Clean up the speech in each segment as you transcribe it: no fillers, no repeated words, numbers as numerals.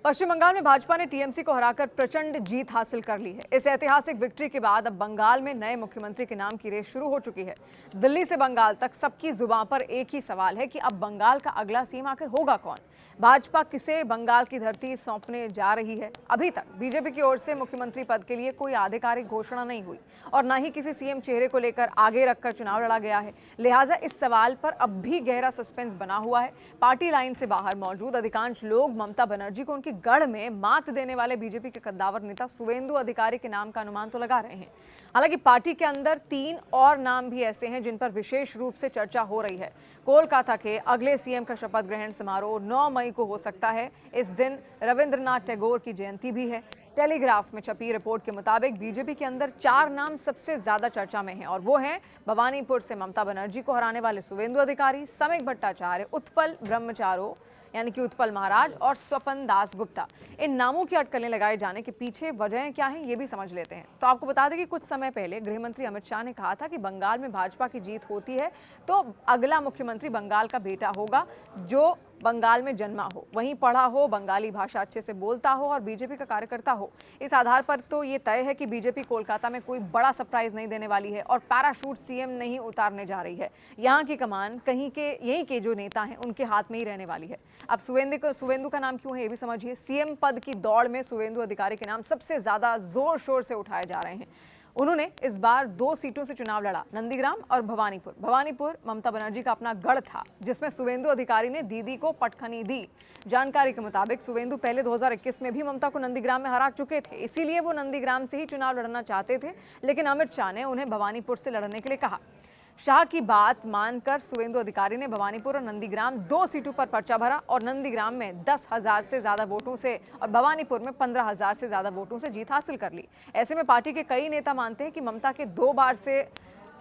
पश्चिम बंगाल में भाजपा ने टीएमसी को हराकर प्रचंड जीत हासिल कर ली है। इस ऐतिहासिक विक्ट्री के बाद अब बंगाल में नए मुख्यमंत्री के नाम की रेस शुरू हो चुकी है। दिल्ली से बंगाल तक सबकी जुबान पर एक ही सवाल है कि अब बंगाल का अगला सीएम आखिर होगा कौन। भाजपा किसे बंगाल की धरती सौंपने जा रही है। अभी तक बीजेपी की ओर से मुख्यमंत्री पद के लिए कोई आधिकारिक घोषणा नहीं हुई और न ही किसी सीएम चेहरे को लेकर आगे रखकर चुनाव लड़ा गया है। लिहाजा इस सवाल पर अब भी गहरा सस्पेंस बना हुआ है। पार्टी लाइन से बाहर मौजूद अधिकांश लोग ममता बनर्जी को उनकी गढ़ में मात देने वाले बीजेपी के कद्दावर नेता शुवेंदु अधिकारी के नाम का अनुमान तो लगा रहे हैं। हालांकि पार्टी के अंदर 3 और नाम भी ऐसे हैं जिन पर विशेष रूप से चर्चा हो रही है। कोलकाता के अगले सीएम का शपथ ग्रहण समारोह 9 मई को हो सकता है। इस दिन रविंद्रनाथ टैगोर की जयंती भी है। टेलीग्राफ में छपी रिपोर्ट के मुताबिक बीजेपी के अंदर 4 नाम सबसे ज्यादा चर्चा में हैं और वो हैं भवानीपुर से ममता बनर्जी को हराने वाले शुवेंदु अधिकारी, समीक भट्टाचार्य, उत्पल ब्रह्मचारो यानी कि उत्पल महाराज और स्वपन दास गुप्ता। इन नामों की अटकलें लगाए जाने के पीछे वजह क्या है ये भी समझ लेते हैं। तो आपको बता दें कि कुछ समय पहले गृह मंत्री अमित शाह ने कहा था कि बंगाल में भाजपा की जीत होती है तो अगला मुख्यमंत्री बंगाल का बेटा होगा जो बंगाल में जन्मा हो, वहीं पढ़ा हो, बंगाली भाषा अच्छे से बोलता हो और बीजेपी का कार्यकर्ता हो। इस आधार पर तो ये तय है कि बीजेपी कोलकाता में कोई बड़ा सरप्राइज नहीं देने वाली है और पैराशूट सीएम नहीं उतारने जा रही है। यहाँ की कमान यहीं के जो नेता हैं उनके हाथ में ही रहने वाली है। अब शुवेंदु का नाम क्यों है ये भी समझिए। सीएम पद की दौड़ में शुवेंदु अधिकारी के नाम सबसे ज्यादा जोर शोर से उठाए जा रहे हैं। उन्होंने इस बार 2 सीटों से चुनाव लड़ा, नंदीग्राम और भवानीपुर ममता बनर्जी का अपना गढ़ था जिसमें शुवेंदु अधिकारी ने दीदी को पटखनी दी। जानकारी के मुताबिक शुवेंदु पहले 2021 में भी ममता को नंदीग्राम में हरा चुके थे, इसीलिए वो नंदीग्राम से ही चुनाव लड़ना चाहते थे, लेकिन अमित शाह ने उन्हें भवानीपुर से लड़ने के लिए कहा। शाह की बात मानकर शुवेंदु अधिकारी ने भवानीपुर और नंदीग्राम 2 सीटों पर पर्चा भरा और नंदीग्राम में 10,000 से ज्यादा वोटों से और भवानीपुर में 15,000 से ज्यादा वोटों से जीत हासिल कर ली। ऐसे में पार्टी के कई नेता मानते हैं कि ममता के 2 बार से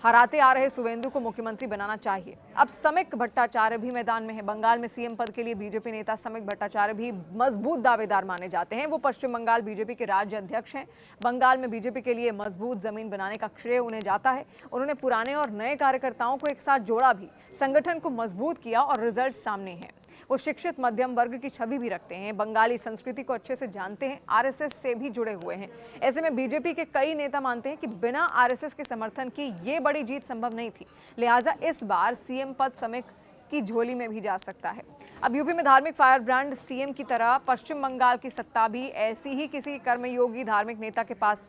हराते आ रहे शुवेंदु को मुख्यमंत्री बनाना चाहिए। अब समीक भट्टाचार्य भी मैदान में है। बंगाल में सीएम पद के लिए बीजेपी नेता समीक भट्टाचार्य भी मजबूत दावेदार माने जाते हैं। वो पश्चिम बंगाल बीजेपी के राज्य अध्यक्ष हैं। बंगाल में बीजेपी के लिए मजबूत जमीन बनाने का श्रेय उन्हें जाता है। उन्होंने पुराने और नए कार्यकर्ताओं को एक साथ जोड़ा भी, संगठन को मजबूत किया और रिजल्ट सामने हैं। वो शिक्षित मध्यम वर्ग की छवि भी रखते हैं, बंगाली संस्कृति को अच्छे से जानते हैं, आरएसएस से भी जुड़े हुए हैं। ऐसे में बीजेपी के कई नेता मानते हैं कि बिना आरएसएस के समर्थन की ये बड़ी जीत संभव नहीं थी। लिहाजा इस बार सीएम पद समीक की झोली में भी जा सकता है। अब यूपी में धार्मिक फायर ब्रांड सीएम की तरह पश्चिम बंगाल की सत्ता भी ऐसी ही किसी कर्मयोगी धार्मिक नेता के पास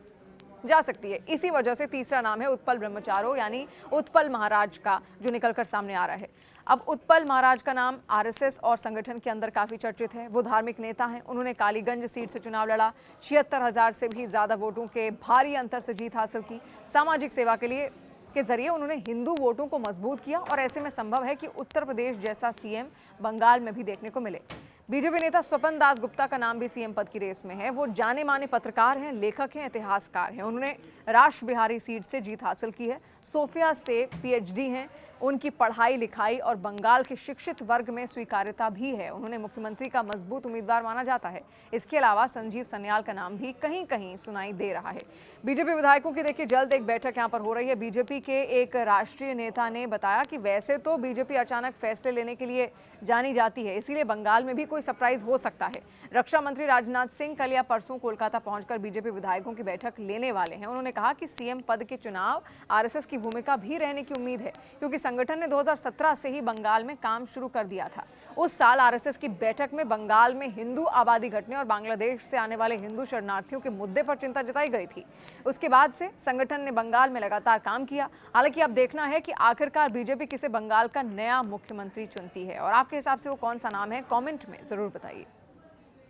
जा सकती है। इसी वजह से तीसरा नाम है उत्पल ब्रह्मचारो यानी उत्पल महाराज का, जो निकलकर सामने आ रहा है। अब उत्पल महाराज का नाम आरएसएस और संगठन के अंदर काफी चर्चित है। वो धार्मिक नेता हैं। उन्होंने कालीगंज सीट से चुनाव लड़ा, 76,000 से भी ज्यादा वोटों के भारी अंतर से जीत हासिल की। सामाजिक सेवा के जरिए उन्होंने हिंदू वोटों को मजबूत किया और ऐसे में संभव है कि उत्तर प्रदेश जैसा सीएम बंगाल में भी देखने को मिले। बीजेपी नेता स्वपन दास गुप्ता का नाम भी सीएम पद की रेस में है। वो जाने माने पत्रकार हैं, लेखक हैं, इतिहासकार हैं। उन्होंने राश बिहारी सीट से जीत हासिल की है। सोफिया से पीएचडी हैं। उनकी पढ़ाई लिखाई और बंगाल के शिक्षित वर्ग में स्वीकार्यता भी है। उन्होंने मुख्यमंत्री का मजबूत उम्मीदवार माना जाता है। इसके अलावा संजीव सन्याल का नाम भी कहीं कहीं सुनाई दे रहा है। बीजेपी विधायकों की देखिए जल्द एक बैठक यहाँ पर हो रही है। बीजेपी के एक राष्ट्रीय नेता ने बताया कि वैसे तो बीजेपी अचानक फैसले लेने के लिए जानी जाती है, इसीलिए बंगाल में भी कोई सरप्राइज हो सकता है। रक्षा मंत्री राजनाथ सिंह कल या परसों कोलकाता पहुंचकर बीजेपी विधायकों की बैठक लेने वाले हैं। उन्होंने कहा कि सीएम पद के चुनाव आरएसएस की भूमिका भी रहने की उम्मीद है, क्योंकि संगठन ने 2017 से ही बंगाल में काम शुरू कर दिया था। उस साल आरएसएस की बैठक में बंगाल में हिंदू आबादी घटने और बांग्लादेश से आने वाले हिंदू शरणार्थियों के मुद्दे पर चिंता जताई गई थी। उसके बाद से संगठन ने बंगाल में लगातार काम किया। हालांकि अब देखना है कि आखिरकार बीजेपी किसे बंगाल का नया मुख्यमंत्री चुनती है और आपके हिसाब से वो कौन सा नाम है, कमेंट में जरूर बताइए।